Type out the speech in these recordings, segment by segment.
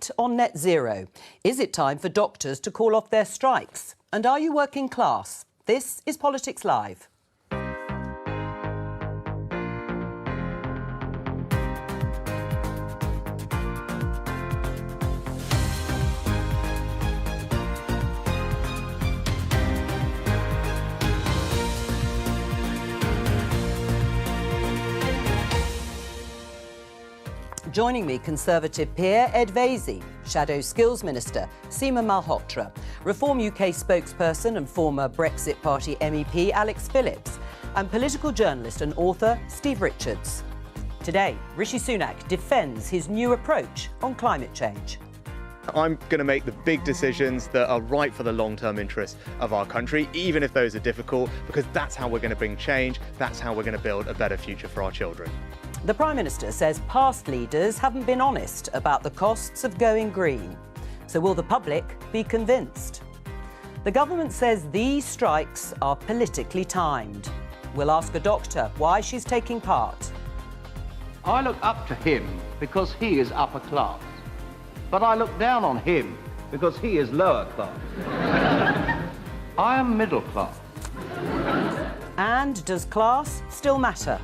light on net zero? Is it time for doctors to call off their strikes? And are you working class? This is Politics Live. Joining me, Conservative peer Ed Vaizey, Shadow Skills Minister Seema Malhotra, Reform UK spokesperson and former Brexit Party MEP Alex Phillips, and political journalist and author Steve Richards. Today, Rishi Sunak defends his new approach on climate change. I'm going to make the big decisions that are right for the long-term interests of our country, even if those are difficult, because that's how we're going to bring change, that's how we're going to build a better future for our children. The Prime Minister says past leaders haven't been honest about the costs of going green. So will the public be convinced? The government says these strikes are politically timed. We'll ask a doctor why she's taking part. I look up to him because he is upper class. But I look down on him because he is lower class. I am middle class. And does class still matter?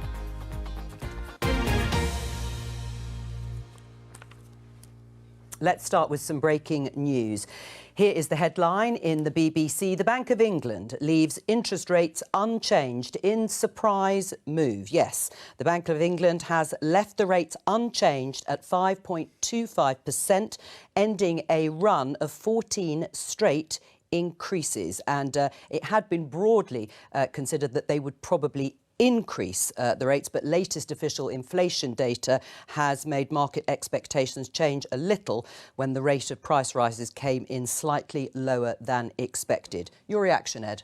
Let's start with some breaking news. Here is the headline in the BBC. The Bank of England leaves interest rates unchanged in surprise move. Yes, the Bank of England has left the rates unchanged at 5.25%, ending a run of 14 straight increases. And it had been broadly considered that they would probably increase the rates, but latest official inflation data has made market expectations change a little when the rate of price rises came in slightly lower than expected. Your reaction, Ed?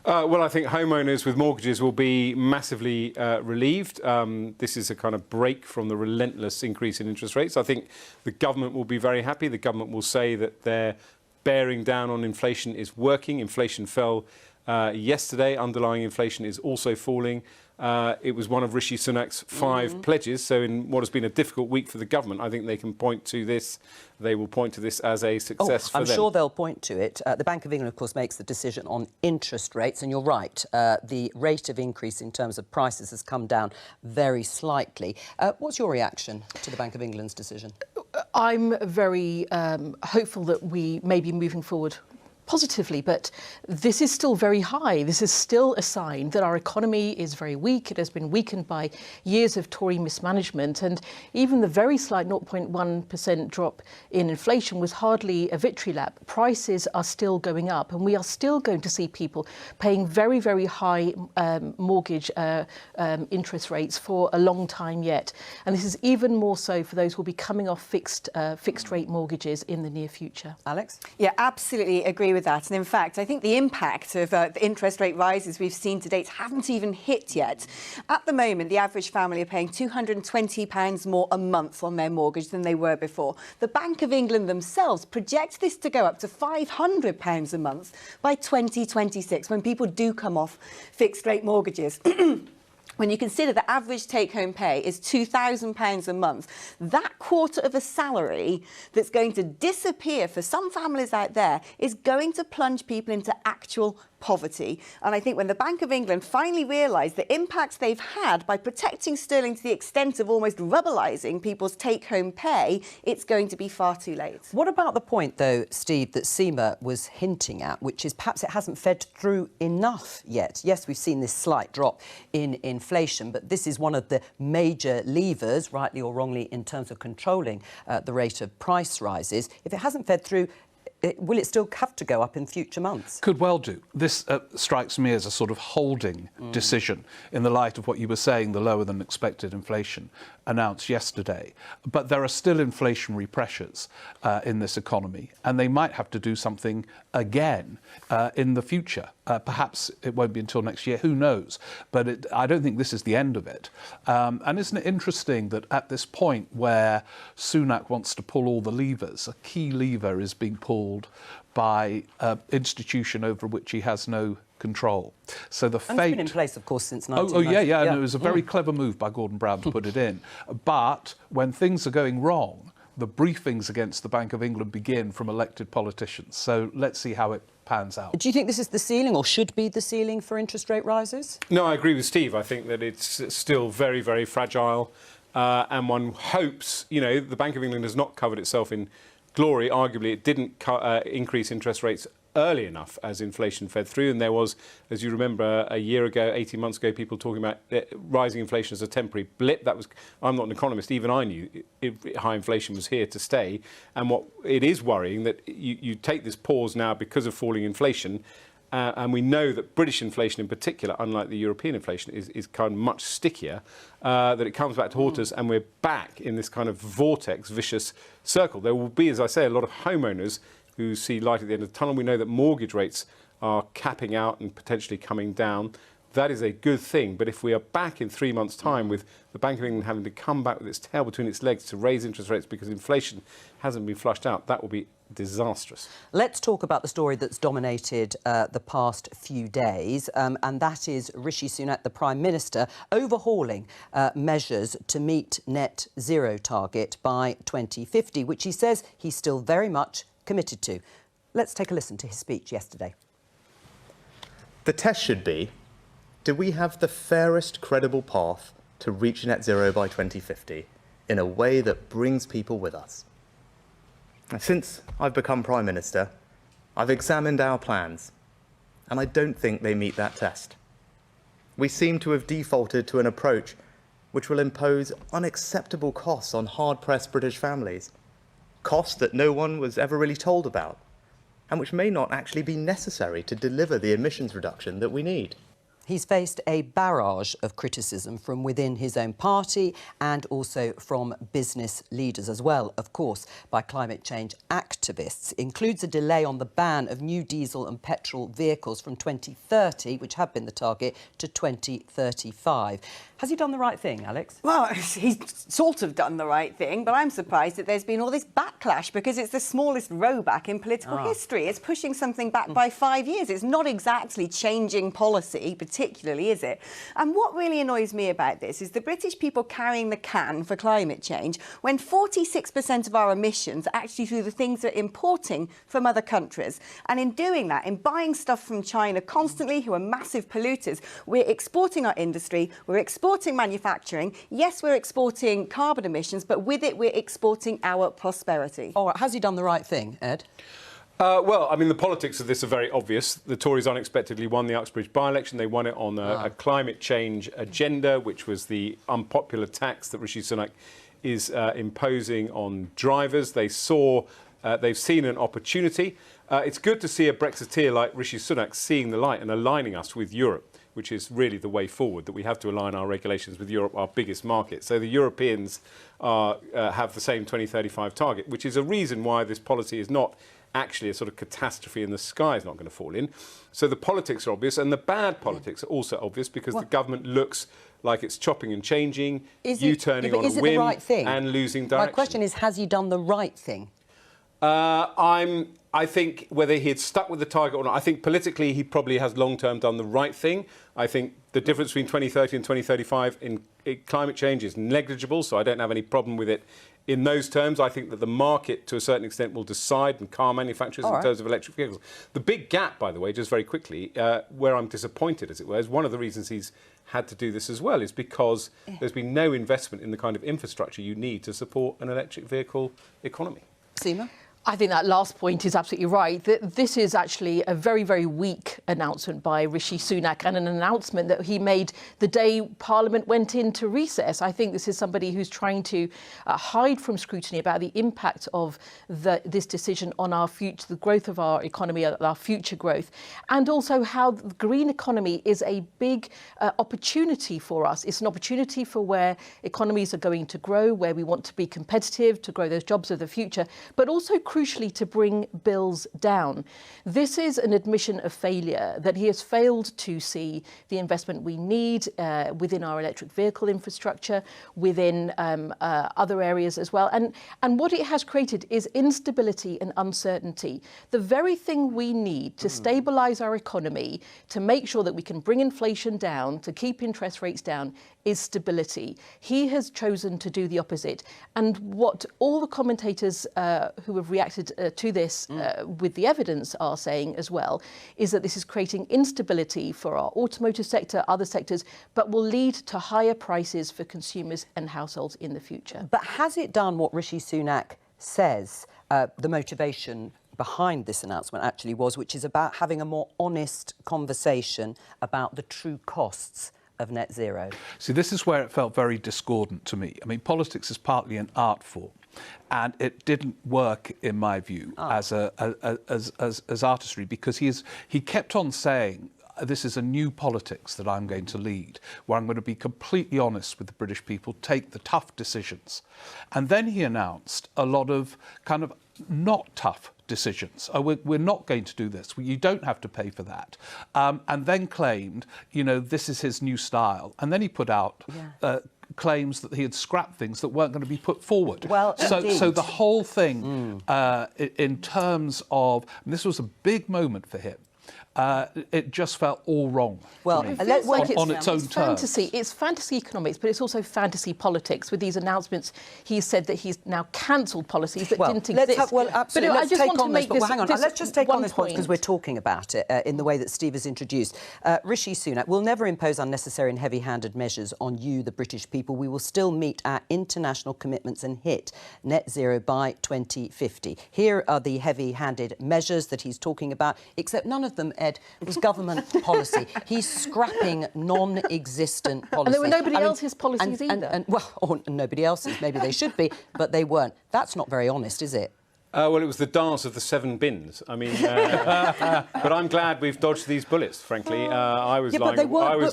Well, I think homeowners with mortgages will be massively relieved. This is a kind of break from the relentless increase in interest rates. I think the government will be very happy. The government will say that their bearing down on inflation is working. Inflation fell yesterday. Underlying inflation is also falling. It was one of Rishi Sunak's 5 pledges. So in what has been a difficult week for the government, I think they can point to this. They will point to this as a success for them. I'm sure they'll point to it. The Bank of England, of course, makes the decision on interest rates. And you're right, the rate of increase in terms of prices has come down very slightly. What's your reaction to the Bank of England's decision? I'm very hopeful that we may be moving forward positively, but this is still very high. This is still a sign that our economy is very weak. It has been weakened by years of Tory mismanagement, and even the very slight 0.1% drop in inflation was hardly a victory lap. Prices are still going up, and we are still going to see people paying very, very high mortgage interest rates for a long time yet. And this is even more so for those who will be coming off fixed rate mortgages in the near future. Alex? Yeah, absolutely agree with that. And in fact, I think the impact of the interest rate rises we've seen to date haven't even hit yet. At the moment, the average family are paying £220 more a month on their mortgage than they were before. The Bank of England themselves project this to go up to £500 a month by 2026, when people do come off fixed rate mortgages. When you consider the average take-home pay is £2,000 a month, that quarter of a salary that's going to disappear for some families out there is going to plunge people into actual poverty. And I think when the Bank of England finally realised the impacts they've had by protecting sterling to the extent of almost rubbleising people's take-home pay, it's going to be far too late. What about the point, though, Steve, that Seema was hinting at, which is perhaps it hasn't fed through enough yet? Yes, we've seen this slight drop in inflation, but this is one of the major levers, rightly or wrongly, in terms of controlling the rate of price rises. If it hasn't fed through, will it still have to go up in future months? Could well do. This strikes me as a sort of holding decision in the light of what you were saying, the lower than expected inflation announced yesterday. But there are still inflationary pressures in this economy, and they might have to do something again in the future. Perhaps it won't be until next year, who knows? But I don't think this is the end of it. And isn't it interesting that at this point where Sunak wants to pull all the levers, a key lever is being pulled by an institution over which he has no control. So the and fate... it's been in place, of course, since 1990. yeah. And it was a very clever move by Gordon Brown to put it in. But when things are going wrong, the briefings against the Bank of England begin from elected politicians. So let's see how it pans out. Do you think this is the ceiling or should be the ceiling for interest rate rises? No, I agree with Steve. I think that it's still very, very fragile. And one hopes, you know, the Bank of England has not covered itself in glory. Arguably, it didn't increase interest rates early enough as inflation fed through. And there was, as you remember, a year ago, 18 months ago, people talking about rising inflation as a temporary blip. That was, I'm not an economist, even I knew high inflation was here to stay. And what it is worrying that you take this pause now because of falling inflation. And we know that British inflation in particular, unlike the European inflation, is kind of much stickier, that it comes back to haunt us and we're back in this kind of vortex, vicious circle. There will be, as I say, a lot of homeowners who see light at the end of the tunnel. We know that mortgage rates are capping out and potentially coming down. That is a good thing. But if we are back in 3 months' time with the Bank of England having to come back with its tail between its legs to raise interest rates because inflation hasn't been flushed out, that will be disastrous. Let's talk about the story that's dominated the past few days, and that is Rishi Sunak, the Prime Minister, overhauling measures to meet net zero target by 2050, which he says he's still very much committed to. Let's take a listen to his speech yesterday. The test should be, do we have the fairest credible path to reach net zero by 2050 in a way that brings people with us? Since I've become Prime Minister, I've examined our plans, and I don't think they meet that test. We seem to have defaulted to an approach which will impose unacceptable costs on hard-pressed British families, costs that no one was ever really told about, and which may not actually be necessary to deliver the emissions reduction that we need. He's faced a barrage of criticism from within his own party and also from business leaders as well, of course, by climate change activists. Includes a delay on the ban of new diesel and petrol vehicles from 2030, which had been the target, to 2035. Has he done the right thing, Alex? Well, he's sort of done the right thing, but I'm surprised that there's been all this backlash because it's the smallest rollback in political history. It's pushing something back by 5 years. It's not exactly changing policy, particularly, is it? And what really annoys me about this is the British people carrying the can for climate change when 46% of our emissions are actually through the things that are importing from other countries. And in doing that, in buying stuff from China constantly, who are massive polluters, we're exporting our industry, we're exporting manufacturing. Yes, we're exporting carbon emissions, but with it, we're exporting our prosperity. All right, has he done the right thing, Ed? Well, I mean, the politics of this are very obvious. The Tories unexpectedly won the Uxbridge by-election. They won it on a climate change agenda, which was the unpopular tax that Rishi Sunak is imposing on drivers. They've seen an opportunity. It's good to see a Brexiteer like Rishi Sunak seeing the light and aligning us with Europe, which is really the way forward, that we have to align our regulations with Europe, our biggest market. So the Europeans have the same 2035 target, which is a reason why this policy is not actually a sort of catastrophe and the sky is not going to fall in. So the politics are obvious, and the bad politics are also obvious because the government looks like it's chopping and changing, U-turning on a whim and losing direction. My question is, has he done the right thing? I think whether he had stuck with the target or not, I think politically he probably has long-term done the right thing. I think the difference between 2030 and 2035 in climate change is negligible, so I don't have any problem with it in those terms. I think that the market, to a certain extent, will decide, and car manufacturers in terms of electric vehicles. The big gap, by the way, just very quickly, where I'm disappointed, as it were, is one of the reasons he's had to do this as well, is because there's been no investment in the kind of infrastructure you need to support an electric vehicle economy. Seema? I think that last point is absolutely right. This is actually a very, very weak announcement by Rishi Sunak, and an announcement that he made the day Parliament went into recess. I think this is somebody who's trying to hide from scrutiny about the impact of this decision on our future, the growth of our economy, our future growth, and also how the green economy is a big opportunity for us. It's an opportunity for where economies are going to grow, where we want to be competitive, to grow those jobs of the future, but also crucially to bring bills down. This is an admission of failure, that he has failed to see the investment we need within our electric vehicle infrastructure, within other areas as well. And what it has created is instability and uncertainty. The very thing we need to stabilise our economy, to make sure that we can bring inflation down, to keep interest rates down, is stability. He has chosen to do the opposite. And what all the commentators who have reacted to this with the evidence are saying as well is that this is creating instability for our automotive sector, other sectors, but will lead to higher prices for consumers and households in the future. But has it done what Rishi Sunak says the motivation behind this announcement actually was, which is about having a more honest conversation about the true costs of net zero? See, this is where it felt very discordant to me. I mean, politics is partly an art form, and it didn't work, in my view, as artistry, because he kept on saying, this is a new politics that I'm going to lead, where I'm going to be completely honest with the British people, take the tough decisions. And then he announced a lot of kind of not tough decisions. We're not going to do this. You don't have to pay for that. And then claimed, this is his new style. And then he put out claims that he had scrapped things that weren't going to be put forward. Well, so the whole thing, in terms of, and this was a big moment for him, it just felt all wrong. Well, to me, let's like on its own terms. It's fantasy economics, but it's also fantasy politics. With these announcements, he said that he's now cancelled policies that didn't exist. Absolutely. But let's take on this. But hang on, this let's just take on this point point because we're talking about it in the way that Steve has introduced. Rishi Sunak will never impose unnecessary and heavy-handed measures on you, the British people. We will still meet our international commitments and hit net zero by 2050. Here are the heavy-handed measures that he's talking about, except none of them, Ed, was government policy. He's scrapping non-existent policy. And there were nobody else's policies either. Or nobody else's. Maybe they should be, but they weren't. That's not very honest, is it? Well, it was the dance of the 7 bins. I mean, but I'm glad we've dodged these bullets, frankly. I was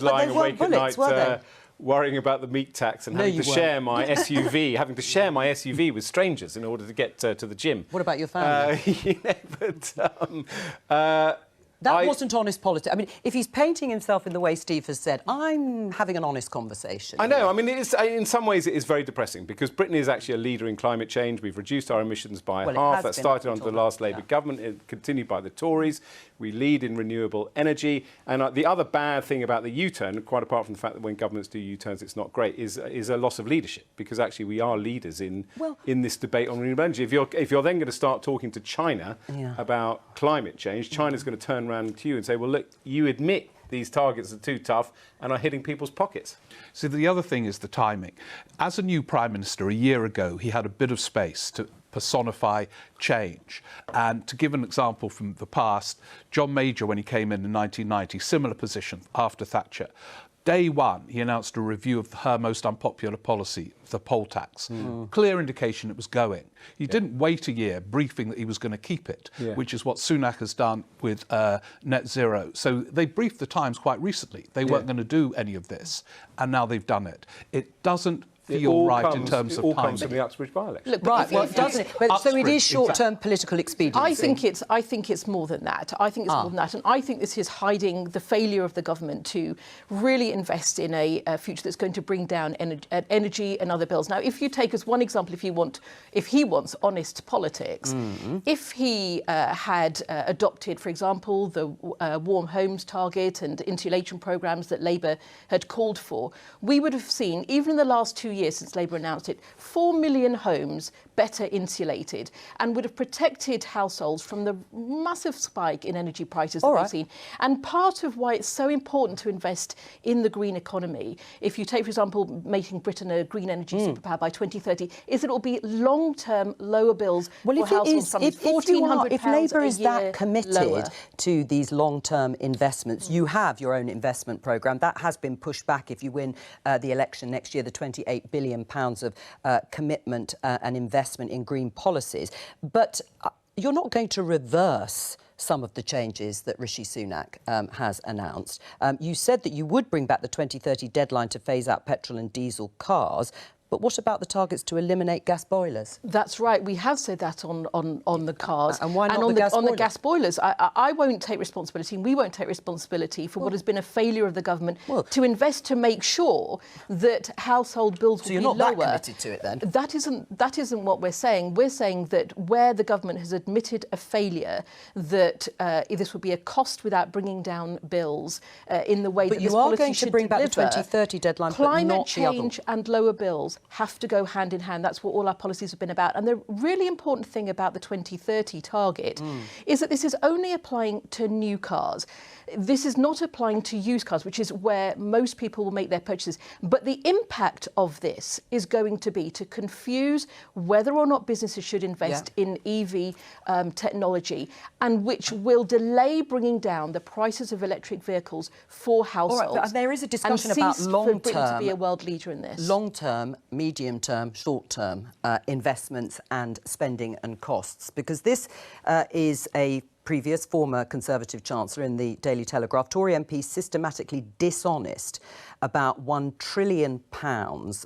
lying awake at night worrying about the meat tax and having to share my SUV, with strangers in order to get to the gym. What about your family? That wasn't honest politics. I mean, if he's painting himself in the way Steve has said, I'm having an honest conversation. I know. I mean, in some ways it is very depressing because Britain is actually a leader in climate change. We've reduced our emissions by half. That started under the last Labour government. It continued by the Tories. We lead in renewable energy. And the other bad thing about the U-turn, quite apart from the fact that when governments do U-turns it's not great, is a loss of leadership because actually we are leaders in this debate on renewable energy. If you're then going to start talking to China about climate change, China's going to turn around to you and say, well, look, you admit these targets are too tough and are hitting people's pockets. So the other thing is the timing. As a new Prime Minister, a year ago, he had a bit of space to personify change. And to give an example from the past, John Major, when he came in 1990, similar position after Thatcher. Day one, he announced a review of her most unpopular policy, the poll tax. Clear indication it was going. He didn't wait a year briefing that he was going to keep it, which is what Sunak has done with net zero. So they briefed the Times quite recently. They weren't going to do any of this, and now they've done it. It doesn't feel right in terms of timing. It all comes from the Uxbridge by-election. Look, Right, well, doesn't it? So it is short-term political expediency. I think it's more than that. I think it's more than that. And I think this is hiding the failure of the government to really invest in a future that's going to bring down energy and other bills. Now, if you take as one example, if he wants honest politics, if he had adopted, for example, the warm homes target and insulation programmes that Labour had called for, we would have seen, even in the last 2 years since Labour announced it, 4 million homes better insulated and would have protected households from the massive spike in energy prices that we've seen. And part of why it's so important to invest in the green economy, if you take, for example, making Britain a green energy superpower by 2030, is that it will be long-term lower bills for households from £1,400 if Labour is a year that committed lower to these long-term investments, you have your own investment programme. That has been pushed back if you win the election next year, the £28 billion of commitment and investment in green policies. But you're not going to reverse some of the changes that Rishi Sunak has announced. You said that you would bring back the 2030 deadline to phase out petrol and diesel cars, But what about the targets to eliminate gas boilers? That's right. We have said that on the cards. And why not on the gas on the boilers? gas boilers? I won't take responsibility, and we won't take responsibility for what has been a failure of the government to invest to make sure that household bills will be lower. So you're not that committed to it then? That isn't what we're saying. We're saying that where the government has admitted a failure, that this would be a cost without bringing down bills in the way that this you are policy going to should bring back the deliver. 2030 deadline, but Climate not the other change and lower bills have to go hand in hand. That's what all our policies have been about. And the really important thing about the 2030 target is that this is only applying to new cars. This is not applying to used cars, which is where most people will make their purchases. But the impact of this is going to be to confuse whether or not businesses should invest in EV technology, and which will delay bringing down the prices of electric vehicles for households. All right, but there is a discussion and about cease for Britain to long-term, be a world leader in this. long-term, medium-term, short-term investments and spending and costs, because this is a previous former Conservative Chancellor in the Daily Telegraph, Tory MP systematically dishonest about £1 trillion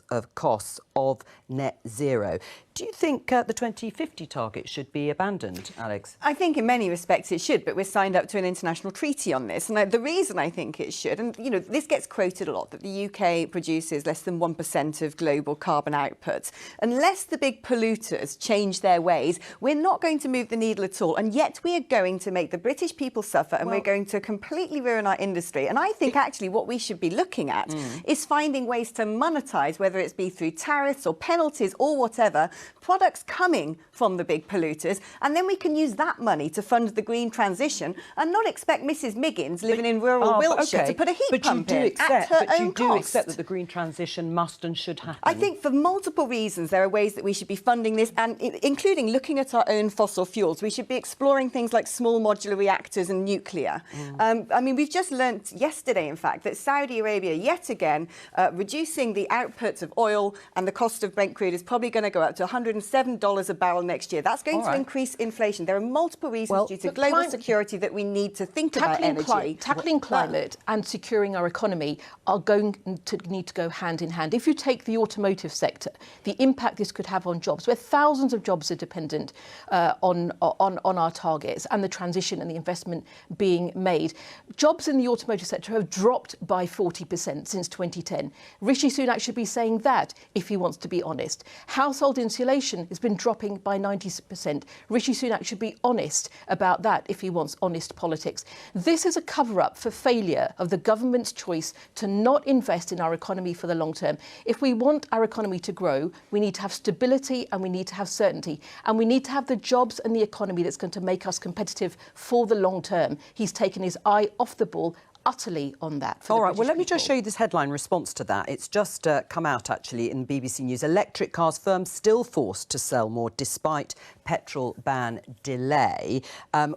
of costs of net zero. Do you think the 2050 target should be abandoned, Alex? I think in many respects it should, but we're signed up to an international treaty on this. And the reason I think it should, and you know, this gets quoted a lot, that the UK produces less than 1% of global carbon output. Unless the big polluters change their ways, we're not going to move the needle at all. And yet we are going to make the British people suffer, and we're going to completely ruin our industry. And I think actually what we should be looking at is finding ways to monetise, whether it's be through tariffs or penalties or whatever, products coming from the big polluters, and then we can use that money to fund the green transition and not expect Mrs Miggins living in rural Wiltshire to put a heat pump in at her own cost. But you do accept that the green transition must and should happen? I think for multiple reasons there are ways that we should be funding this, and including looking at our own fossil fuels. We should be exploring things like small modular reactors and nuclear. I mean, we've just learnt yesterday, in fact, that Saudi Arabia, yet again, reducing the outputs of oil, and the cost of Brent crude is probably going to go up to $107 a barrel next year. That's going to increase inflation. There are multiple reasons due to global security that we need to think about energy. Tackling climate and securing our economy are going to need to go hand in hand. If you take the automotive sector, the impact this could have on jobs, where thousands of jobs are dependent on our targets and the transition and the investment being made. Jobs in the automotive sector have dropped by 40% since 2010. Rishi Sunak should be saying that if he wants to be honest. Household insulation has been dropping by 90%. Rishi Sunak should be honest about that if he wants honest politics. This is a cover-up for failure of the government's choice to not invest in our economy for the long term. If we want our economy to grow, we need to have stability and we need to have certainty. And we need to have the jobs and the economy that's going to make us competitive for the long term. He's taken his eye off the ball utterly on that. All right, well, let me just show you this headline response to that. It's just come out, actually, in BBC News. Electric cars firms still forced to sell more despite petrol ban delay.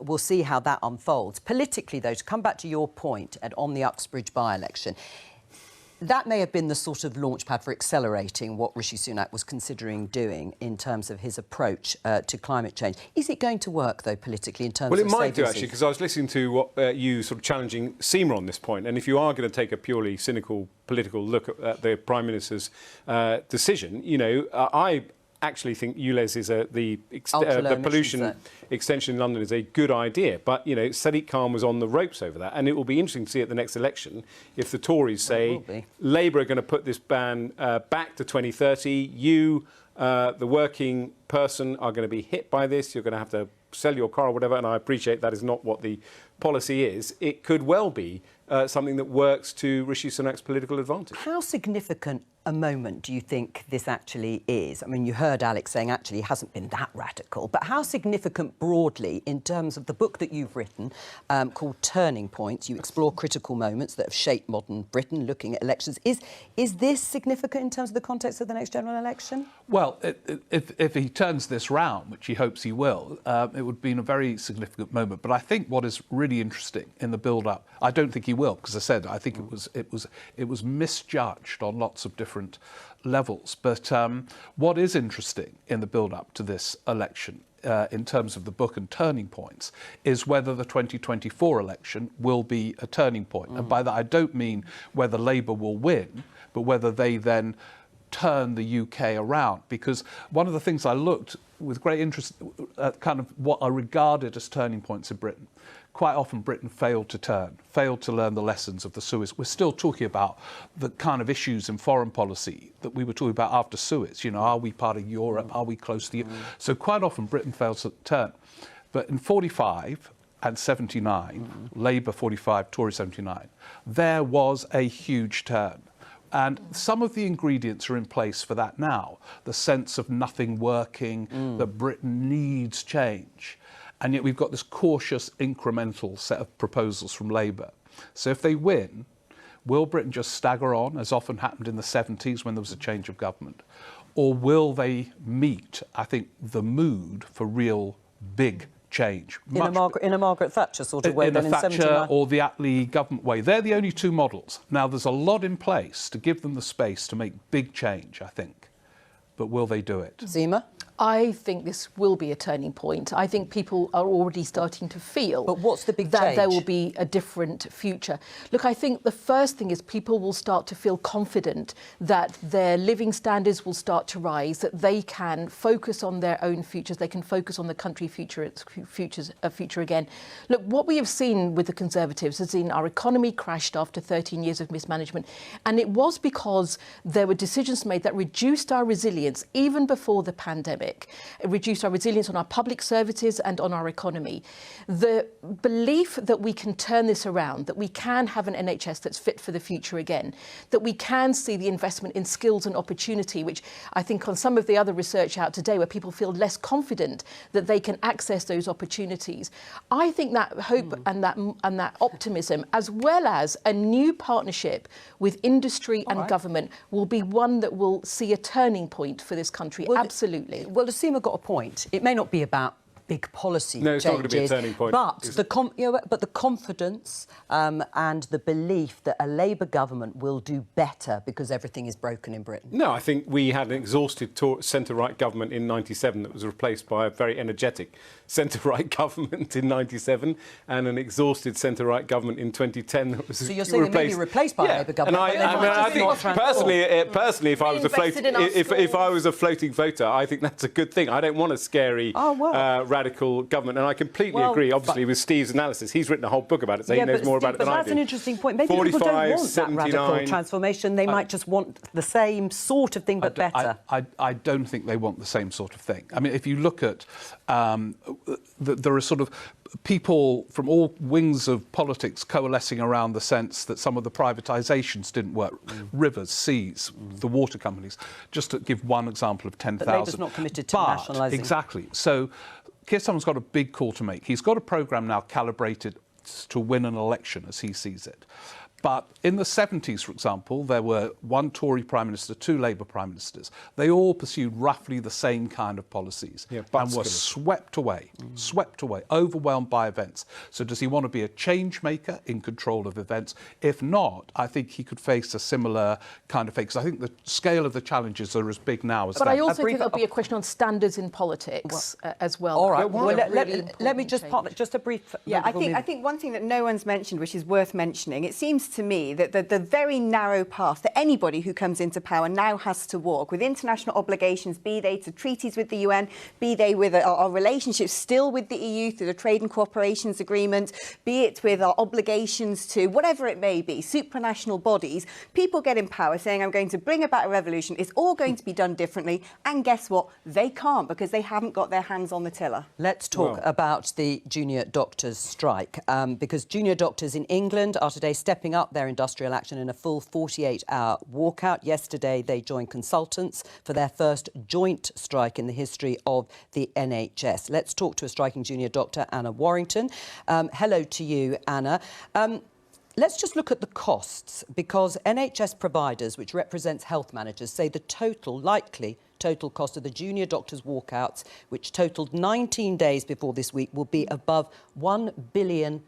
We'll see how that unfolds. Politically, though, to come back to your point on the Uxbridge by-election, that may have been the sort of launchpad for accelerating what Rishi Sunak was considering doing in terms of his approach to climate change. Is it going to work, though, politically, in terms of Well, it might do, saving actually, because I was listening to what you sort of challenging Seema on this point. And if you are going to take a purely cynical political look at the Prime Minister's decision, you know, I actually think ULEZ is the pollution extension in London is a good idea. But, you know, Sadiq Khan was on the ropes over that. And it will be interesting to see at the next election if the Tories say Labour are going to put this ban back to 2030. You, the working person, are going to be hit by this. You're going to have to sell your car or whatever. And I appreciate that is not what the policy is. It could well be something that works to Rishi Sunak's political advantage. How significant a moment do you think this actually is? I mean, you heard Alex saying actually it hasn't been that radical, but how significant broadly in terms of the book that you've written called Turning Points? You explore critical moments that have shaped modern Britain, looking at elections. Is this significant in terms of the context of the next general election? Well, if he turns this round, which he hopes he will, it would be a very significant moment. But I think what is really interesting in the build-up, I don't think he will, because I said I think it was misjudged on lots of different levels. But what is interesting in the build-up to this election, in terms of the book and turning points, is whether the 2024 election will be a turning point. And by that I don't mean whether Labour will win, but whether they then turn the UK around, because one of the things I looked with great interest at kind of what I regarded as turning points in Britain. Quite often Britain failed to learn the lessons of the Suez. We're still talking about the kind of issues in foreign policy that we were talking about after Suez. You know, are we part of Europe? Are we close to Europe? So quite often Britain fails to turn. But in 45 and 79, Labour 45, Tory 79, there was a huge turn. And some of the ingredients are in place for that now. The sense of nothing working, that Britain needs change. And yet we've got this cautious, incremental set of proposals from Labour. So if they win, will Britain just stagger on, as often happened in the 70s when there was a change of government? Or will they meet, I think, the mood for real big change? In a Margaret Thatcher sort of way, in then a in Thatcher 79? or the Attlee government way. They're the only two models. Now, there's a lot in place to give them the space to make big change, I think. But will they do it? Zima? I think this will be a turning point. I think people are already starting to feel But what's the big that change? there will be a different future. Look, I think the first thing is people will start to feel confident that their living standards will start to rise, that they can focus on their own futures, they can focus on the country future again. Look, what we have seen with the Conservatives is our economy crashed after 13 years of mismanagement, and it was because there were decisions made that reduced our resilience even before the pandemic. It reduced our resilience on our public services and on our economy. The belief that we can turn this around, that we can have an NHS that's fit for the future again, that we can see the investment in skills and opportunity, which I think on some of the other research out today where people feel less confident that they can access those opportunities. I think that hope and that optimism, as well as a new partnership with industry and government, will be one that will see a turning point for this country. Absolutely. Well, Asima got a point. It may not be about big policy No, it's changes, not going to be a turning point. but the confidence and the belief that a Labour government will do better because everything is broken in Britain. No, I think we had an exhausted centre-right government in 97 that was replaced by a very energetic centre-right government in 97 and an exhausted centre-right government in 2010 that was So you're saying it may be replaced by a Labour government? And I think personally, if I was a floating voter, I think that's a good thing. I don't want a scary radical government, and I completely agree, obviously, with Steve's analysis. He's written a whole book about it, so he knows more about it than I do. But that's an interesting point. Maybe people don't want that radical transformation. They might just want the same sort of thing, but better. I don't think they want the same sort of thing. I mean, if you look at, there are sort of people from all wings of politics coalescing around the sense that some of the privatisations didn't work. Rivers, seas, the water companies. Just to give one example of 10,000. But Labour's not committed to nationalising. Exactly. So Keir Starmer's got a big call to make. He's got a programme now calibrated to win an election, as he sees it. But in the 70s, for example, there were one Tory Prime Minister, two Labour Prime Ministers. They all pursued roughly the same kind of policies and were swept away, overwhelmed by events. So does he want to be a change maker in control of events? If not, I think he could face a similar kind of fate, because I think the scale of the challenges are as big now as But then. I also think there'll be a question on standards in politics as well. All right. Well, let me just just a brief. Yeah, I think one thing that no one's mentioned, which is worth mentioning, it seems to me that the very narrow path that anybody who comes into power now has to walk, with international obligations, be they to treaties with the UN, be they with our relationships still with the EU through the Trade and Cooperations Agreement, be it with our obligations to whatever it may be, supranational bodies. People get in power saying, I'm going to bring about a revolution, it's all going to be done differently, and guess what? They can't, because they haven't got their hands on the tiller. Let's talk about the junior doctors' strike, because junior doctors in England are today stepping up their industrial action in a full 48-hour walkout. Yesterday, they joined consultants for their first joint strike in the history of the NHS. Let's talk to a striking junior doctor, Anna Warrington. Hello to you, Anna. Let's just look at the costs, because NHS providers, which represents health managers, say the likely total cost of the junior doctors' walkouts, which totalled 19 days before this week, will be above £1 billion.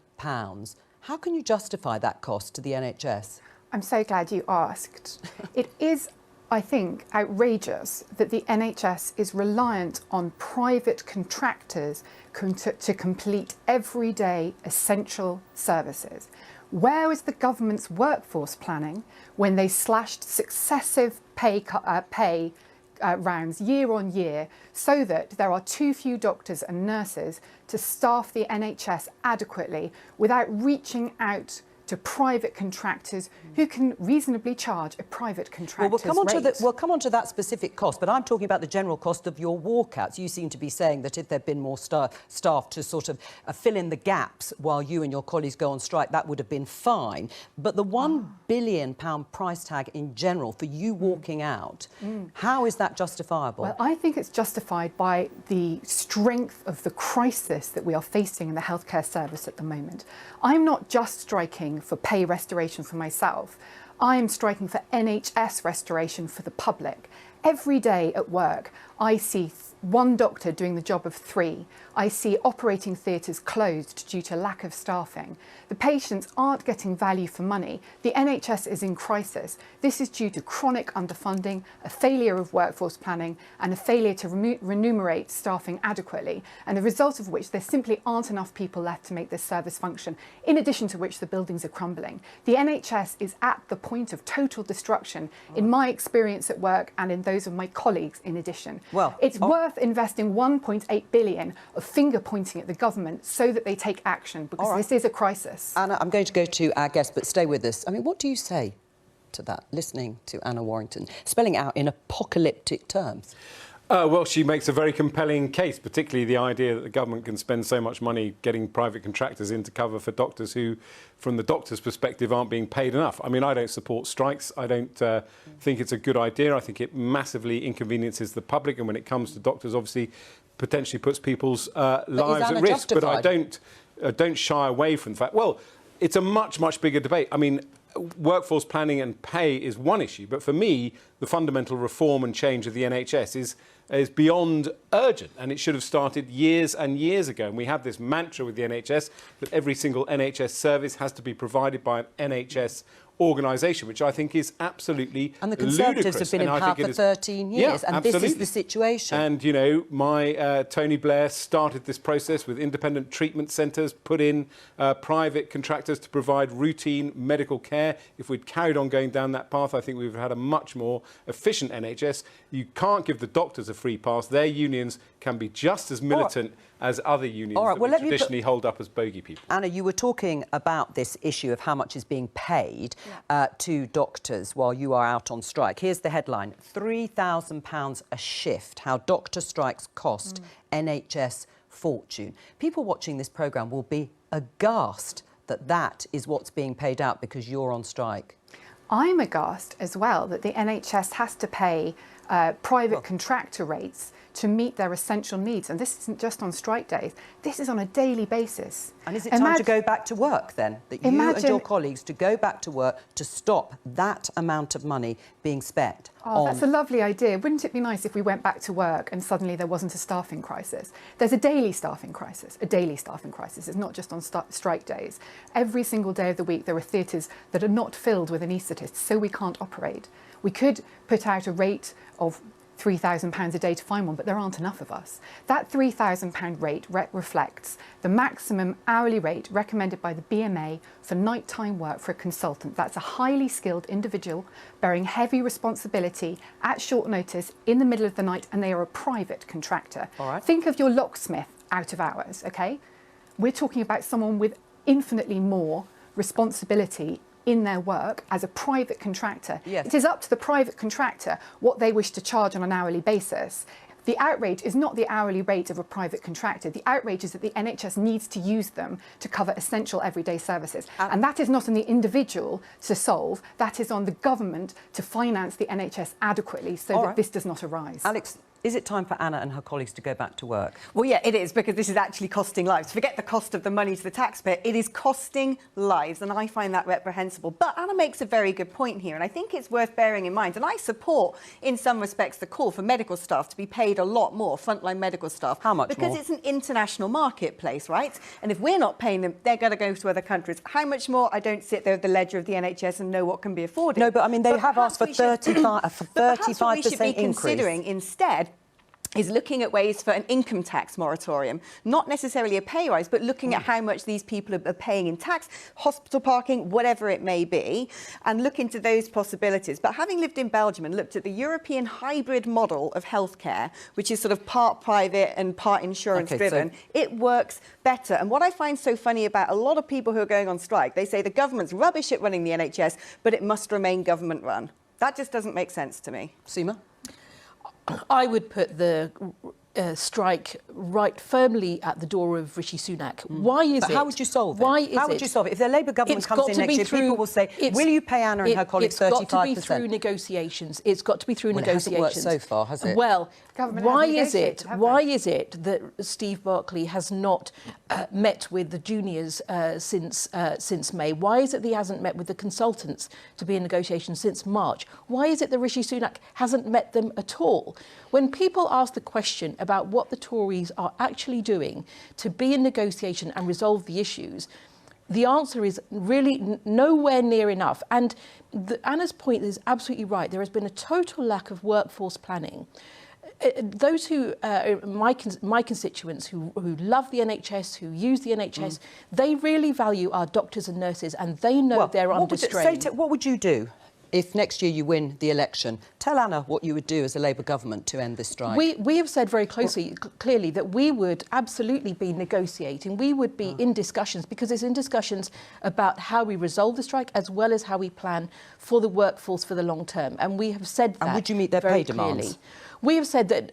How can you justify that cost to the NHS? I'm so glad you asked. It is, I think, outrageous that the NHS is reliant on private contractors to complete everyday essential services. Where was the government's workforce planning when they slashed successive pay rounds year on year so that there are too few doctors and nurses to staff the NHS adequately without reaching out to private contractors who can reasonably charge a private contractor's rate. We'll come on to that specific cost, but I'm talking about the general cost of your walkouts. You seem to be saying that if there'd been more staff to sort of fill in the gaps while you and your colleagues go on strike, that would have been fine. But the £1 billion price tag in general for you walking out, how is that justifiable? Well, I think it's justified by the strength of the crisis that we are facing in the healthcare service at the moment. I'm not just striking for pay restoration for myself. I'm striking for NHS restoration for the public. Every day at work, I see one doctor doing the job of 3. I see operating theatres closed due to lack of staffing. The patients aren't getting value for money. The NHS is in crisis. This is due to chronic underfunding, a failure of workforce planning, and a failure to remunerate staffing adequately, and the result of which there simply aren't enough people left to make this service function, in addition to which the buildings are crumbling. The NHS is at the point of total destruction, in my experience at work and in those of my colleagues in addition. Well, it's worth investing 1.8 billion of finger pointing at the government so that they take action, because this is a crisis. Anna, I'm going to go to our guest, but stay with us. I mean, what do you say to that, listening to Anna Warrington, spelling it out in apocalyptic terms? Well, she makes a very compelling case, particularly the idea that the government can spend so much money getting private contractors in to cover for doctors who, from the doctor's perspective, aren't being paid enough. I mean, I don't support strikes. I don't think it's a good idea. I think it massively inconveniences the public, and when it comes to doctors, obviously, potentially puts people's lives at risk. Justified? But I don't shy away from the fact. Well, it's a much, much bigger debate. I mean, workforce planning and pay is one issue, but for me, the fundamental reform and change of the NHS is beyond urgent, and it should have started years and years ago. And we have this mantra with the NHS that every single NHS service has to be provided by an NHS organisation, which I think is absolutely And the Conservatives ludicrous. have been in power for 13 years, and absolutely. this is the situation. And, you know, my Tony Blair started this process with independent treatment centres, put in private contractors to provide routine medical care. If we'd carried on going down that path, I think we would have had a much more efficient NHS. You can't give the doctors a free pass. Their unions can be just as militant as other unions that we traditionally hold up as bogey people. Anna, you were talking about this issue of how much is being paid to doctors while you are out on strike. Here's the headline: £3,000 a shift, how doctor strikes cost NHS fortune. People watching this programme will be aghast that that is what's being paid out because you're on strike. I'm aghast as well that the NHS has to pay private contractor rates to meet their essential needs. And this isn't just on strike days. This is on a daily basis. And is it time to go back to work then? That you and your colleagues to go back to work to stop that amount of money being spent? Oh, that's a lovely idea. Wouldn't it be nice if we went back to work and suddenly there wasn't a staffing crisis? There's a daily staffing crisis. It's not just on strike days. Every single day of the week there are theatres that are not filled with anaesthetists, so we can't operate. We could put out a rate of £3,000 a day to find one, but there aren't enough of us. That £3,000 rate reflects the maximum hourly rate recommended by the BMA for nighttime work for a consultant. That's a highly skilled individual bearing heavy responsibility at short notice in the middle of the night, and they are a private contractor. Think of your locksmith out of hours, okay? We're talking about someone with infinitely more responsibility in their work as a private contractor. Yes. It is up to the private contractor what they wish to charge on an hourly basis. The outrage is not the hourly rate of a private contractor. The outrage is that the NHS needs to use them to cover essential everyday services. And that is not on the individual to solve. That is on the government to finance the NHS adequately so that this does not arise. Alex, is it time for Anna and her colleagues to go back to work? Well, yeah, it is, because this is actually costing lives. Forget the cost of the money to the taxpayer. It is costing lives, and I find that reprehensible. But Anna makes a very good point here, and I think it's worth bearing in mind. And I support, in some respects, the call for medical staff to be paid a lot more, frontline medical staff. How much because more? It's an international marketplace, right? And if we're not paying them, they're going to go to other countries. How much more? I don't sit there with the ledger of the NHS and know what can be afforded. No, but I mean, they have asked for 35% what we should be increase. considering instead is looking at ways for an income tax moratorium, not necessarily a pay rise, but looking at how much these people are paying in tax, hospital parking, whatever it may be, and look into those possibilities. But having lived in Belgium and looked at the European hybrid model of healthcare, which is sort of part private and part insurance driven, it works better. And what I find so funny about a lot of people who are going on strike, they say the government's rubbish at running the NHS, but it must remain government run. That just doesn't make sense to me. Seema? I would put the strike right firmly at the door of Rishi Sunak. Why is it? How would you solve it? Why is How would you solve it? If the Labour government comes in next year, people will say, will you pay Anna and her colleagues 35%? It's got to be through negotiations. It's got to be through negotiations. It hasn't worked so far, has it? Well, Government why hasn't is it? negotiated, have Why they? is it that Steve Barclay has not met with the juniors since May? Why is it that he hasn't met with the consultants to be in negotiations since March? Why is it that Rishi Sunak hasn't met them at all? When people ask the question about what the Tories are actually doing to be in negotiation and resolve the issues, the answer is really nowhere near enough. And Anna's point is absolutely right. There has been a total lack of workforce planning. Those who, my constituents who love the NHS, who use the NHS, they really value our doctors and nurses, and they know they're under strain. What would you do if next year you win the election? Tell Anna what you would do as a Labour government to end this strike. We have said very clearly that we would absolutely be negotiating. We would be in discussions, because it's in discussions about how we resolve the strike as well as how we plan for the workforce for the long term. And we have said that. And would you meet their very pay clearly. demands? We have said that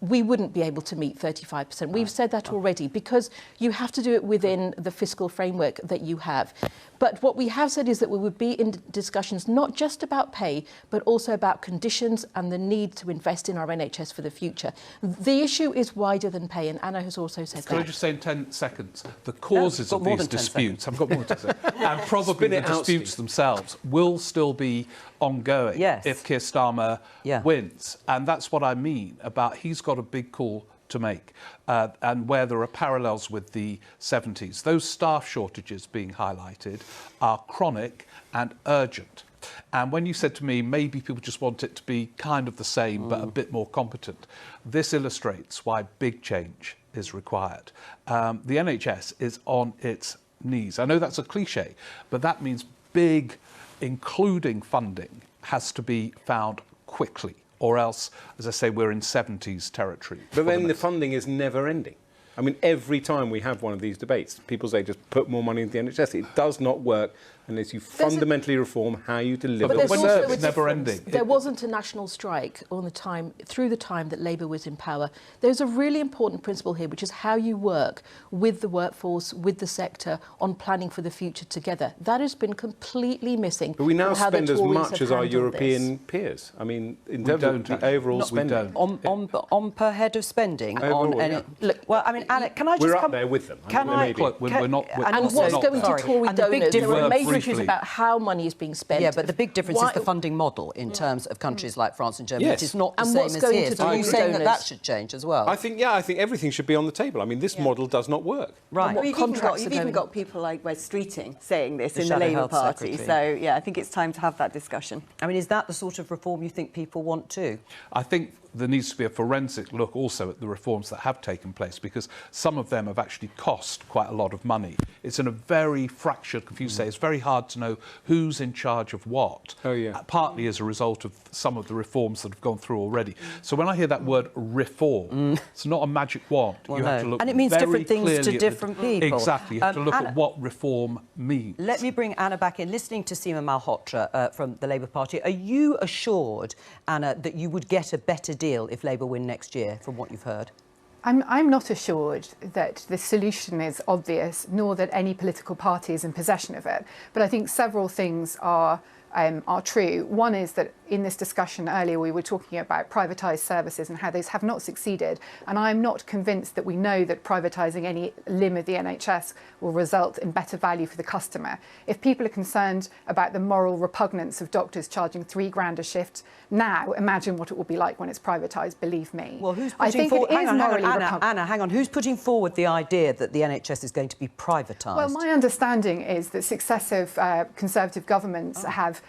we wouldn't be able to meet 35%. We've said that already, because you have to do it within the fiscal framework that you have. But what we have said is that we would be in discussions not just about pay, but also about conditions and the need to invest in our NHS for the future. The issue is wider than pay, and Anna has also said Can that. I just say in 10 seconds, the causes of these disputes, I've got more to say, and probably the disputes themselves will still be ongoing if Keir Starmer wins. And that's what I mean about he's got a big call to make, and where there are parallels with the 70s. Those staff shortages being highlighted are chronic and urgent. And when you said to me, maybe people just want it to be kind of the same, but a bit more competent, this illustrates why big change is required. The NHS is on its knees. I know that's a cliche, but that means big, including funding, has to be found quickly. Or else, as I say, we're in 70s territory. But then the funding is never ending. I mean, every time we have one of these debates, people say just put more money into the NHS. It does not work unless you fundamentally reform how you deliver the service. It's never ending. There wasn't a national strike through the time that Labour was in power. There's a really important principle here, which is how you work with the workforce, with the sector, on planning for the future together. That has been completely missing. But we now spend as much as our handled European peers. I mean, in terms of the overall spending. On per head of spending? Look, well, I mean, Anna, can I just we're come... up there with them. We're not... And what's going to Tory donors? There are major issues briefly. about how money is being spent. Yeah, but the big difference is the funding model in terms of countries like France and Germany. Yes. It is not the And same what's as going here. to So are you Tory saying that donors? that should change as well? I think everything should be on the table. I mean, this model does not work. Right. Well, you've even got people like Wes Streeting saying this in the Shadow Labour Health Party. Secretary. So, yeah, I think it's time to have that discussion. I mean, is that the sort of reform you think people want too? I think there needs to be a forensic look also at the reforms that have taken place, because some of them have actually cost quite a lot of money. It's in a very fractured, confused state. It's very hard to know who's in charge of what, partly as a result of some of the reforms that have gone through already. So when I hear that word reform, it's not a magic wand. Well, you have to look and it means very different things to clearly at different people. Exactly. You have to look Anna, at what reform means. Let me bring Anna back in. Listening to Seema Malhotra from the Labour Party, are you assured, Anna, that you would get a better deal if Labour win next year, from what you've heard? I'm not assured that the solution is obvious, nor that any political party is in possession of it. But I think several things are true. One is that in this discussion earlier, we were talking about privatised services and how those have not succeeded. And I'm not convinced that we know that privatising any limb of the NHS will result in better value for the customer. If people are concerned about the moral repugnance of doctors charging £3,000 a shift now, imagine what it will be like when it's privatised, believe me. Well, who's I putting think forward... it is morally Anna, hang on. Who's putting forward the idea that the NHS is going to be privatised? Well, my understanding is that successive Conservative governments have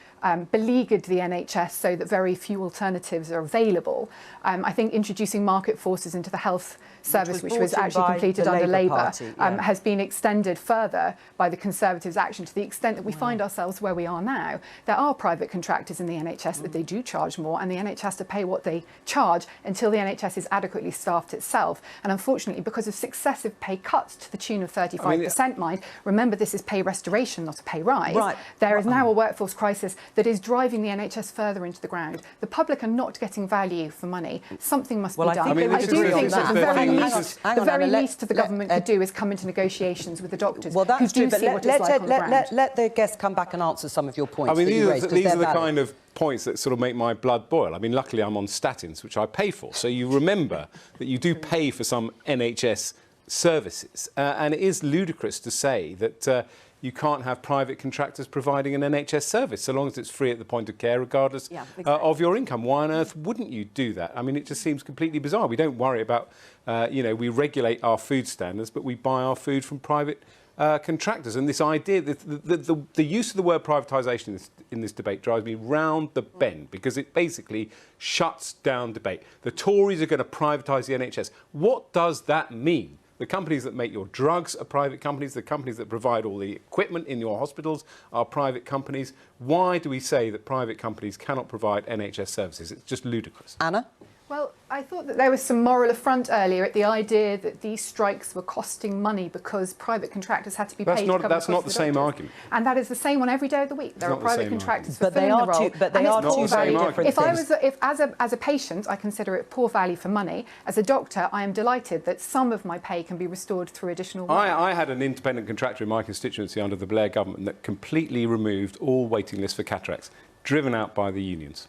beleaguered the NHS so that very few alternatives are available. I think introducing market forces into the health service, which was brought in actually by completed the under Labour Labour, Party, yeah. has been extended further by the Conservatives' action to the extent that we find ourselves where we are now. There are private contractors in the NHS that they do charge more, and the NHS has to pay what they charge until the NHS is adequately staffed itself. And unfortunately, because of successive pay cuts to the tune of 35%, mind, remember this is pay restoration, not a pay rise. Right. There is now a workforce crisis that is driving the NHS further into the ground. The public are not getting value for money. Something must Well, be I done. think they I would do agree on think that. that the very Hang on, least, hang the on, very Anna, least the government could do is come into negotiations with the doctors Well, that's who true, do but see what it's like on the ground. let the guests come back and answer some of your points. I mean, that you raised, 'cause these they're are the valid. kind of points that sort of make my blood boil. I mean, luckily I'm on statins, which I pay for. So you remember that you do pay for some NHS services. And it is ludicrous to say that you can't have private contractors providing an NHS service, so long as it's free at the point of care, regardless of your income. Why on earth wouldn't you do that? I mean, it just seems completely bizarre. We don't worry about, we regulate our food standards, but we buy our food from private contractors. And this idea, the use of the word privatisation in this debate drives me round the bend, because it basically shuts down debate. The Tories are going to privatise the NHS. What does that mean? The companies that make your drugs are private companies. The companies that provide all the equipment in your hospitals are private companies. Why do we say that private companies cannot provide NHS services? It's just ludicrous. Anna? Well, I thought that there was some moral affront earlier at the idea that these strikes were costing money because private contractors had to be paid to cover the That's cost not of the same doctors. argument. And that is the same one every day of the week. There are not the private same contractors But they fulfilling are the role. two- but they and are it's two poor very value. different If I things. was, if as a patient, I consider it poor value for money. As a doctor, I am delighted that some of my pay can be restored through additional work. I had an independent contractor in my constituency under the Blair government that completely removed all waiting lists for cataracts, driven out by the unions.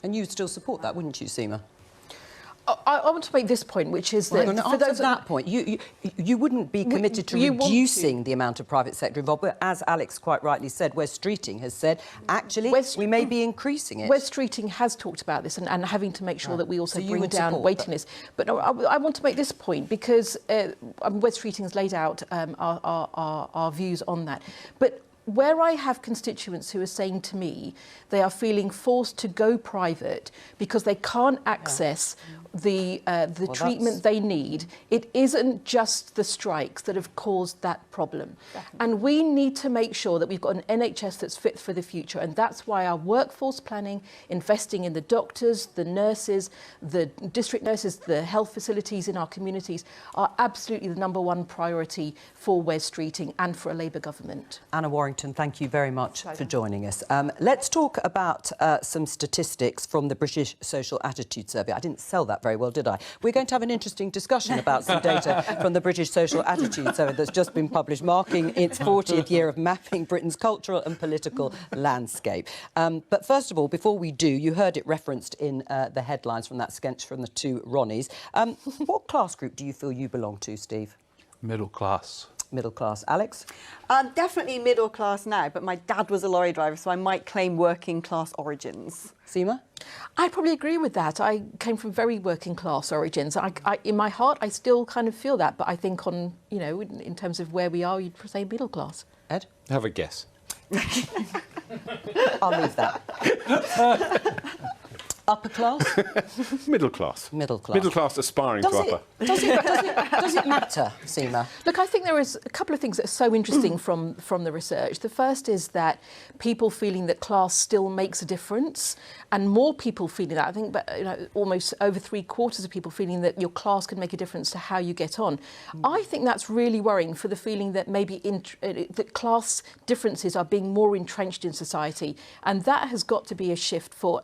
And you'd still support that, wouldn't you, Seema? I want to make this point, which is that For that point, you wouldn't be committed to reducing the amount of private sector involvement. As Alex quite rightly said, West Streeting has said, actually, we may be increasing it. West Streeting has talked about this and having to make sure that we also So you bring would down support waiting lists. But no, I want to make this point because West Streeting has laid out our views on that. But where I have constituents who are saying to me they are feeling forced to go private because they can't access the treatment they need, it isn't just the strikes that have caused that problem. And we need to make sure that we've got an NHS that's fit for the future. And that's why our workforce planning, investing in the doctors, the nurses, the district nurses, the health facilities in our communities are absolutely the number one priority for Wes Streeting and for a Labour government. Anna Warrington, thank you very much for joining us. Let's talk about some statistics from the British Social Attitude Survey. I didn't sell that very well, did I? We're going to have an interesting discussion about some data from the British Social Attitude Survey that's just been published, marking its 40th year of mapping Britain's cultural and political landscape. But first of all, before we do, you heard it referenced in the headlines from that sketch from the two Ronnies. What class group do you feel you belong to, Steve? Middle class. Middle class. Alex? Definitely middle class now, but my dad was a lorry driver, so I might claim working class origins. Seema? I probably agree with that. I came from very working class origins. In my heart, I still kind of feel that, but I think on, in terms of where we are, you'd say middle class. Ed? Have a guess. I'll leave that. Upper class? Middle class. Middle class. Middle class aspiring to upper. Does it matter, Seema? Look, I think there is a couple of things that are so interesting from the research. The first is that people feeling that class still makes a difference, and more people feeling that. I think, almost over 3/4 of people feeling that your class can make a difference to how you get on. I think that's really worrying for the feeling that maybe that class differences are being more entrenched in society, and that has got to be a shift for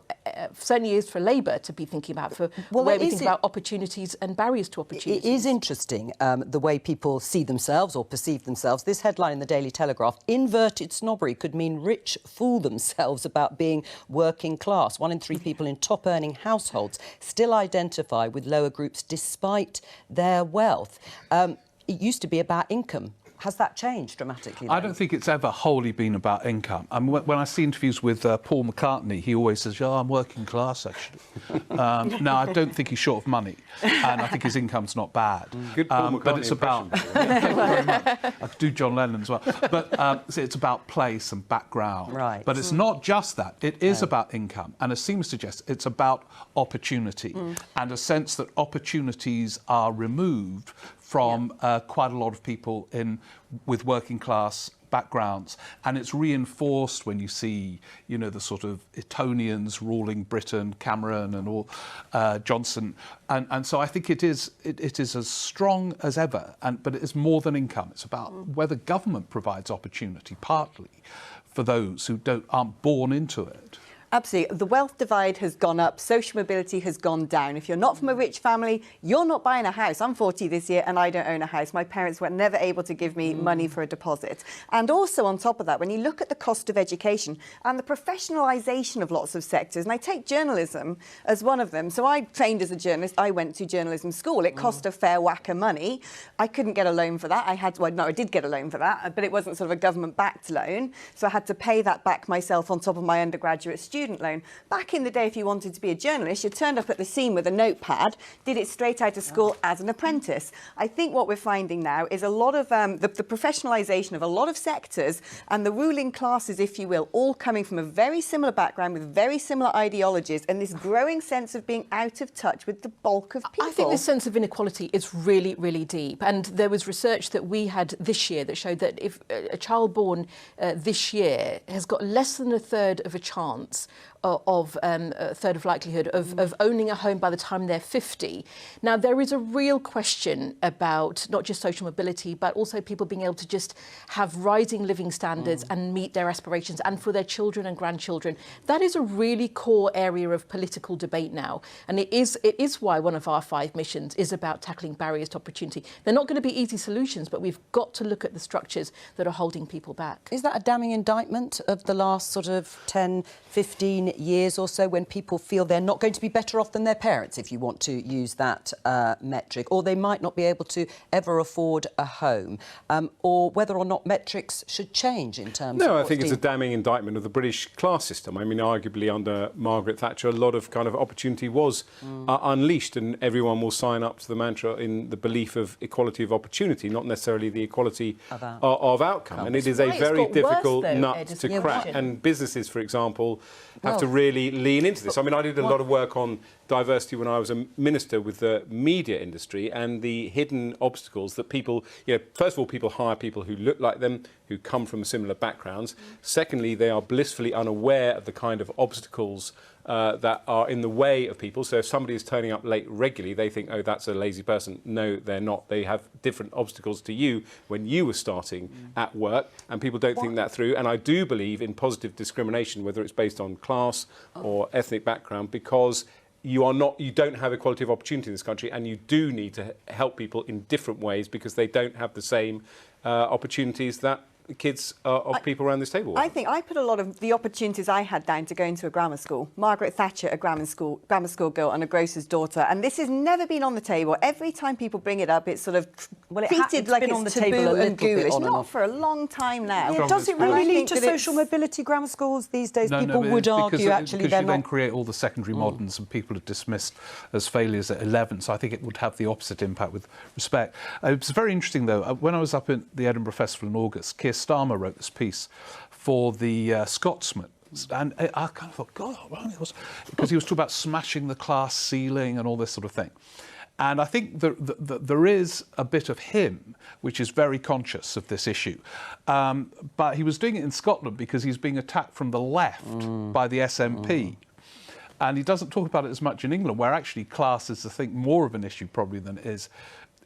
certainly is for Labour to be thinking about, for where we think about opportunities and barriers to opportunities. It is interesting the way people see themselves or perceive themselves. This headline in the Daily Telegraph, inverted snobbery could mean rich fool themselves about being working class. 1 in 3 people in top earning households still identify with lower groups despite their wealth. It used to be about income. Has that changed dramatically? I then? don't think it's ever wholly been about income. I mean, when I see interviews with Paul McCartney, he always says, "Oh, I'm working class, actually." Now, I don't think he's short of money, and I think his income's not bad. Good Paul McCartney but it's about. Thank you very much. I could do John Lennon as well. But so it's about place and background. Right. But it's not just that. It is about income, and as Seema suggests, it's about opportunity and a sense that opportunities are removed from quite a lot of people with working class backgrounds, and it's reinforced when you see, you know, the sort of Etonians ruling Britain, Cameron and all, Johnson, and so I think it is as strong as ever, but it is more than income. It's about whether government provides opportunity, partly for those who aren't born into it. Absolutely. The wealth divide has gone up, social mobility has gone down. If you're not from a rich family, you're not buying a house. I'm 40 this year and I don't own a house. My parents were never able to give me money for a deposit. And also on top of that, when you look at the cost of education and the professionalisation of lots of sectors, and I take journalism as one of them. So I trained as a journalist. I went to journalism school. It cost a fair whack of money. I couldn't get a loan for that. I did get a loan for that, but it wasn't sort of a government-backed loan. So I had to pay that back myself on top of my undergraduate student loan. Back in the day, if you wanted to be a journalist, you turned up at the scene with a notepad, did it straight out of school as an apprentice. I think what we're finding now is a lot of the professionalisation of a lot of sectors and the ruling classes, if you will, all coming from a very similar background with very similar ideologies and this growing sense of being out of touch with the bulk of people. I think this sense of inequality is really, really deep. And there was research that we had this year that showed that if a child born this year has got less than a third of a chance of a third of likelihood of owning a home by the time they're 50. Now, there is a real question about not just social mobility, but also people being able to just have rising living standards and meet their aspirations, and for their children and grandchildren. That is a really core area of political debate now. And it is why one of our 5 missions is about tackling barriers to opportunity. They're not going to be easy solutions, but we've got to look at the structures that are holding people back. Is that a damning indictment of the last sort of 10, 15 years or so, when people feel they're not going to be better off than their parents, if you want to use that metric, or they might not be able to ever afford a home, or whether or not metrics should change in terms of... No, I think it's a damning indictment of the British class system. I mean, arguably under Margaret Thatcher, a lot of kind of opportunity was unleashed, and everyone will sign up to the mantra in the belief of equality of opportunity, not necessarily the equality of outcome. And it is a very difficult nut to crack. And businesses, for example, have to really lean into this. I mean, I did a lot of work on diversity when I was a minister with the media industry, and the hidden obstacles that people, first of all, people hire people who look like them, who come from similar backgrounds. Secondly, they are blissfully unaware of the kind of obstacles that are in the way of people. So if somebody is turning up late regularly, they think, oh, that's a lazy person. No, they're not. They have different obstacles to you when you were starting at work, and people don't think that through. And I do believe in positive discrimination, whether it's based on class or ethnic background, because you don't have equality of opportunity in this country, and you do need to help people in different ways because they don't have the same opportunities that kids of people around this table. I think I put a lot of the opportunities I had down to go into a grammar school. Margaret Thatcher, a grammar school girl and a grocer's daughter, and this has never been on the table. Every time people bring it up, it's sort of treated like it's taboo and ghoulish. Not for a long time now. Yeah, does it really lead to social mobility, grammar schools these days? People would argue actually they're not. Because you then create all the secondary moderns and people are dismissed as failures at 11. So I think it would have the opposite impact with respect. It was very interesting, though. When I was up at the Edinburgh Festival in August, Keir Starmer wrote this piece for the Scotsman. And I kind of thought, God, because he was talking about smashing the class ceiling and all this sort of thing. And I think there is a bit of him which is very conscious of this issue. But he was doing it in Scotland because he's being attacked from the left by the SNP. And he doesn't talk about it as much in England, where actually class is, I think, more of an issue probably than it is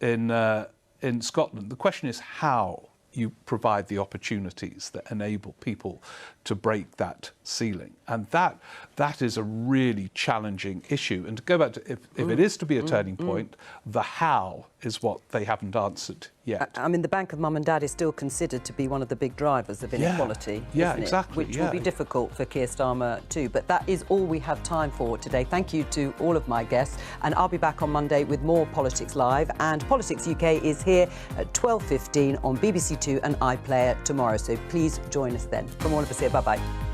in Scotland. The question is how you provide the opportunities that enable people to break that ceiling. And that is a really challenging issue. And to go back to, if it is to be a turning point, the how is what they haven't answered yet. I mean, the Bank of Mum and Dad is still considered to be one of the big drivers of inequality, Yeah, isn't it? exactly, Which will be difficult for Keir Starmer too. But that is all we have time for today. Thank you to all of my guests. And I'll be back on Monday with more Politics Live. And Politics UK is here at 12:15 on BBC Two and iPlayer tomorrow. So please join us then. From all of us here, bye-bye.